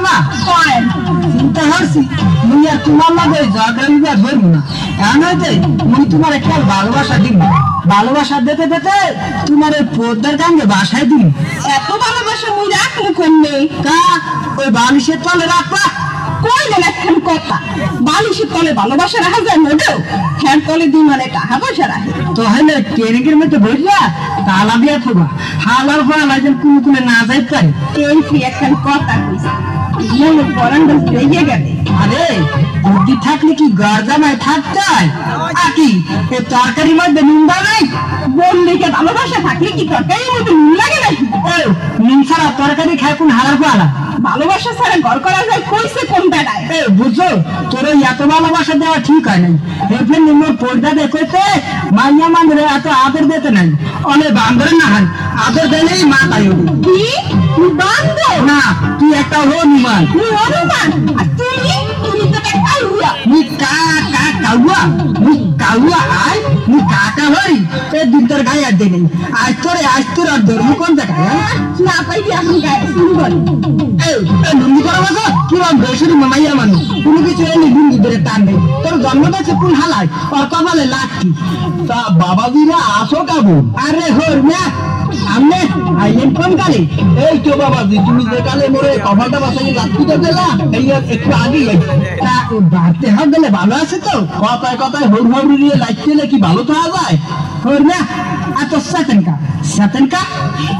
না চিন্তা করছি মুই আর তোমার লাগে ঝগড়া বিবাদ হইব না এমন হইতে মুই তোমার একটা ভালোবাসা দিব ভালোবাসা দিতে দিতে তোমার ওই পদ্মার গাঙ্গে বাসায় দিন এত ভালোবাসা মুই রাখবো কোনে কা ওই বালিশের তলে রাখবা কইলেন এখন কথা বালিশের তলে ভালোবাসা রাখা যায় মোটেও হ্যাঁ তলে দিই মানে টাকা পয়সা রাখে তো হলে ট্রেনের মধ্যে বসবা তালা দিয়া থাকবা হালার ফালা যেন কোনো কোনো না যাইতে পারে এই কি এখন কথা কইছে মনে বরান্ডা লেগে গেলে আরে বুদ্ধি থাকলে কি গরজামায় থাকতে হয় আকি এ তরকারির মধ্যে নুন দাও নাই বললে কি ভালোবাসা থাকলে কি তরকারির মধ্যে নুন লাগে নাকি নুন ছাড়া তরকারি খায় কোন হালার ফালা ভালোবাসা ছাড়া ঘর করা যায় কইছে কোন বেড়ায় বুঝছো তোর এত ভালোবাসা দেওয়া ঠিক হয় নাই এরপর নিম্ন পর্দা দেখতে মাইয়া মানরে এত আদর দিতে নাই অনেক বান্ধরে না হয় আদর দিলেই মা তাই কি বান্ধব না তুই একটা হনুমান তুই হনুমান আর তুমি তুমি তো একটা কালুয়া নি কা কা কাউয়া নি কাউয়া আই নি কাকা হই এ দিন তোর গায়ে আর দেনি আজ তোর আর ধর্ম কোন জায়গা না পাইবি এখন গায়ে শুনবল লুঙ্গি করা বাজো কি রকম বেসরি মামাইয়া মানুষ কোনো কিছু এনে লুঙ্গি ধরে টান নেই তোর জন্মটা হচ্ছে কোন হালায় ওর কপালে লাঠি তা বাবাজিরা আসো কাবু আরে হর না আমনে আইলেন কোন কালে এই তো বাবাজি তুমি যে কালে মোরে কপালটা বাসাই লাঠিটা দিলা এই একটু আগে তা বাড়তে হবে গেলে ভালো আছে তো কথায় কথায় হর হর দিয়ে লাইতে কি ভালো থাকা যায় হর না এত সেতেনকা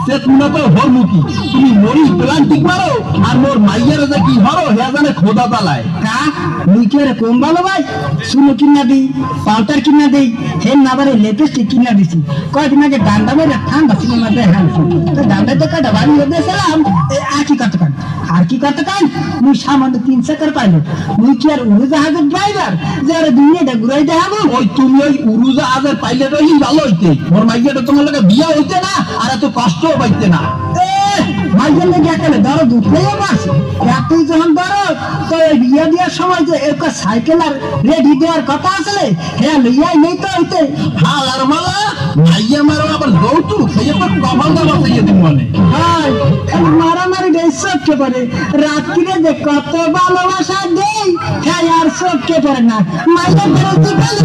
সে তুমি তো হরমুখী তুমি মরি প্লান্টিক মারো আর মোর মাইয়ার যে কি হরো হে জানে খোদা তালায় কা মুখের কম ভালো ভাই শুনো কিনা দিই পাউডার কিনা দেই হে নাবারে লিপস্টিক কিনা দিছি কয়েকদিন আগে ডান্ডা মেরে ঠান্ডা সিনেমা দেখাচ্ছি তো ডান্ডা তো কাটা বাড়ি দিয়েছিলাম আর কি করতে কান মুই সামান্য 3 চাকার পাইলট মুই কি আর উড়োজাহাজের ড্রাইভার যে আর দুনিয়াটা ঘুরাই দেখাবো ওই তুমি ওই উড়োজাহাজের পাইলট হইলেই ভালো হইতে মোর মাইয়াটা তোমার লগে বিয়া হইতে না আর এত কষ্টও পাইতে না মাইয়ার লেগে একালে ধরো দুধলেও পারছে তুই যখন ধরো তো বিয়া দেওয়ার সময় যে একটা সাইকেল আর রেডি দেওয়ার কথা আসলে হ্যাঁ লইয়াই নেই তো হইতে হাল আর মালা মাইয়া মারো আবার দৌড়ু খেয়ে পর কপালটা বাঁচাইয়ে দিন মানে হ্যাঁ মারামারি দেয় চোখে পড়ে রাত্রিরে যে কত ভালোবাসা দেই হ্যাঁ আর চোখে পড়ে না মাইয়া বেরোতে গেলে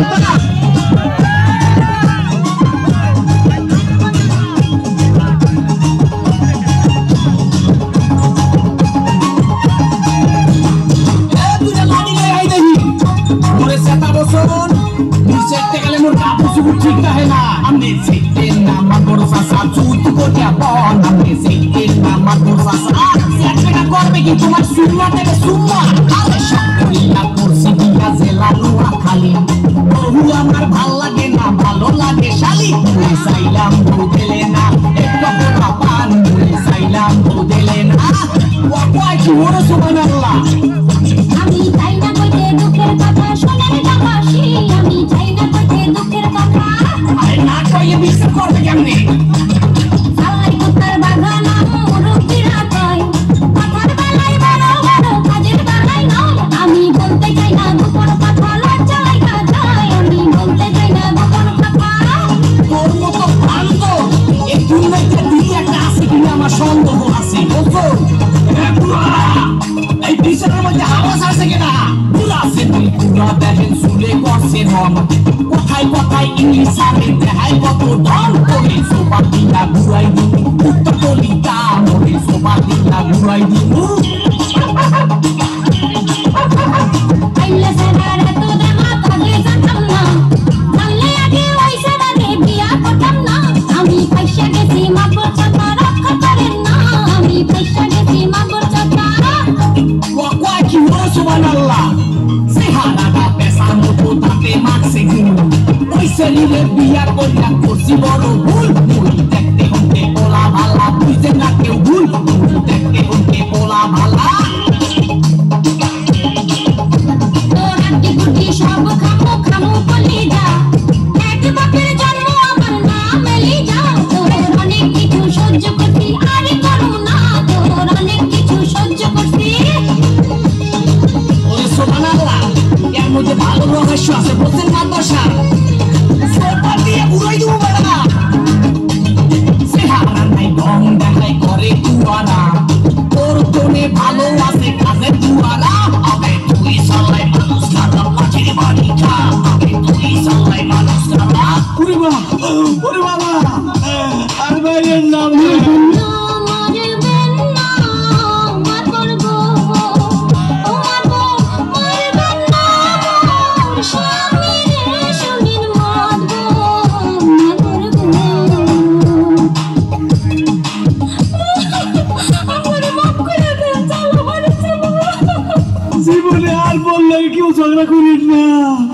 ठीक है ना हमने सीखे ना मगर सासा चूत को क्या बोल हमने सीखे ना मगर सासा सेट ना कर में कि तुम्हार सुनना तेरे सुनना अरे शक्ति ना कुर्सी दिया जेला लुआ खाली बहु আমার ভাল লাগে না ভালো লাগে শালি তুই সাইলাম বুঝলে না একটু কথা পান তুই সাইলাম বুঝলে না ওয়া কি ওরে সুবহানাল্লাহ আমি চাই না কইতে দুঃখের কথা শোনার জামাসি আমি চাই না কইতে দুঃখের কথা আরে না কইয়ে বিশ্বাস করবে কেমনে সালাই কুত্তার বাগান মুরব্বিরা কয় কথার বেলায় বড় বড় কাজের বেলায় নয় আমি বলতে চাই না গোপন কথা লজ্জা লাগা যায় আমি বলতে চাই না গোপন কথা তোর মতো ফালতু এই দুনিয়াতে দিকে একটা আছে কিনা আমার সন্দেহ আছে বুঝছো এই বিচারের মধ্যে আওয়াজ আসে কিনা পুরা আছে তুই পুরা দেখেন শুলে করছে রং কোথায় কোথায় ইংলিশ আমি দেখাই কত ঢং করে সোপা দিলা ঘুরাই দিই উত্তর কলিতা মনে সোপা দিলা ঘুরাই দিই আইলে সেনার এত দেখা কাজে জানতাম না জানলে আগে ওই সেনারে বিয়া করতাম না আমি পয়সা গেছি মাগর চাচা রক্ষা করেন না আমি পয়সা গেছি মাগর চাচা ওয়া কি ওরে সুবহানাল্লাহ সেহারাটা পেশার মতো তাতে মারছে গুণ ওই শরীরে বিয়া করিয়া করছি বড় ভুল ভুল দেখতে হতে পোলা ভালা বুঝতে না কেউ ভুল ভুল দেখতে হতে পোলা ভালা তোর আটি গুটি সব খামো খামো বলি যা এক বাপের জন্ম আমার না মেলি যা তোর অনেক কিছু সহ্য করছি আরে করো না তোর অনেক কিছু সহ্য করছি ওরে সুবহানাল্লাহ এর মধ্যে ভালো রহস্য আছে বলছেন না দশা সোপা দিয়ে ঘুরাই দিব বড়া সেহারা নাই ঢং দেখাই করে তুয়ারা তোর তোনে ভালো আছে মারবেন না জীবনে আর বললে কেউ ঝগড়া করিস না।